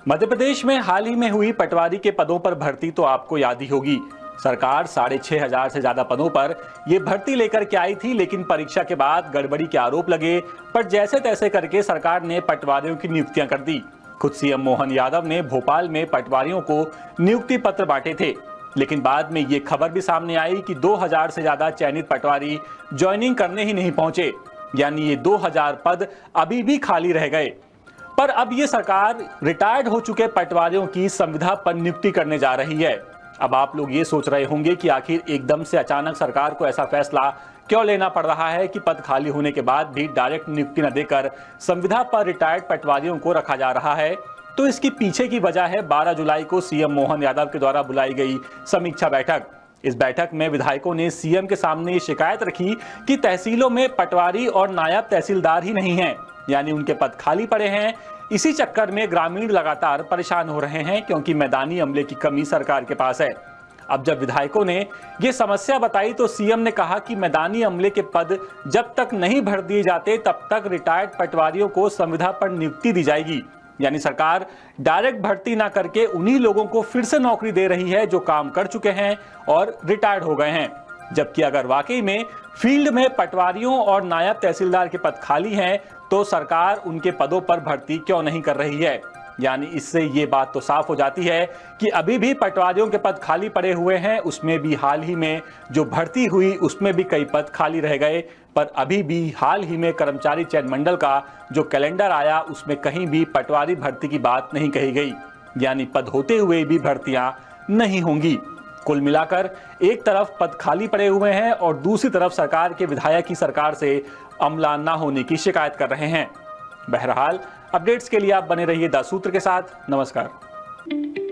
मध्य प्रदेश में हाल ही में हुई पटवारी के पदों पर भर्ती तो आपको याद ही होगी। सरकार 6,500 से ज्यादा पदों पर यह भर्ती लेकर के आई थी, लेकिन परीक्षा के बाद गड़बड़ी के आरोप लगे। पर जैसे तैसे करके सरकार ने पटवारियों की नियुक्तियां कर दी। खुद सीएम मोहन यादव ने भोपाल में पटवारियों को नियुक्ति पत्र बांटे थे, लेकिन बाद में ये खबर भी सामने आई कि 2000 से ज्यादा चयनित पटवारी ज्वाइनिंग करने ही नहीं पहुंचे, यानी ये 2000 पद अभी भी खाली रह गए। पर अब ये सरकार रिटायर्ड हो चुके पटवारियों की संविदा पर नियुक्ति करने जा रही है। अब आप लोग ये सोच रहे होंगे कि आखिर एकदम से अचानक सरकार को ऐसा फैसला क्यों लेना पड़ रहा है कि पद खाली होने के बाद भी डायरेक्ट नियुक्ति न देकर संविदा पर रिटायर्ड पटवारियों को रखा जा रहा है। तो इसकी पीछे की वजह है 12 जुलाई को सीएम मोहन यादव के द्वारा बुलाई गई समीक्षा बैठक। इस बैठक में विधायकों ने सीएम के सामने ये शिकायत रखी कि तहसीलों में पटवारी और नायब तहसीलदार ही नहीं हैं, यानी उनके पद खाली पड़े हैं। इसी चक्कर में ग्रामीण लगातार परेशान हो रहे हैं, क्योंकि मैदानी अमले की कमी सरकार के पास है। अब जब विधायकों ने ये समस्या बताई तो सीएम ने कहा कि मैदानी अमले के पद जब तक नहीं भर दिए जाते तब तक रिटायर्ड पटवारियों को संविदा पर नियुक्ति दी जाएगी। यानी सरकार डायरेक्ट भर्ती ना करके उन्हीं लोगों को फिर से नौकरी दे रही है जो काम कर चुके हैं और रिटायर्ड हो गए हैं। जबकि अगर वाकई में फील्ड में पटवारियों और नायब तहसीलदार के पद खाली हैं तो सरकार उनके पदों पर भर्ती क्यों नहीं कर रही है। यानी इससे ये बात तो साफ हो जाती है कि अभी भी पटवारियों के पद खाली पड़े हुए हैं। उसमें भी हाल ही में जो भर्ती हुई उसमें भी कई पद खाली रह गए। पर अभी भी हाल ही में कर्मचारी चयन मंडल का जो कैलेंडर आया उसमें कहीं भी पटवारी भर्ती की बात नहीं कही गई। यानी पद होते हुए भी भर्तियां नहीं होंगी। कुल मिलाकर एक तरफ पद खाली पड़े हुए हैं और दूसरी तरफ सरकार के विधायक ही सरकार से अमला ना होने की शिकायत कर रहे हैं। बहरहाल अपडेट्स के लिए आप बने रहिए द सूत्र के साथ। नमस्कार।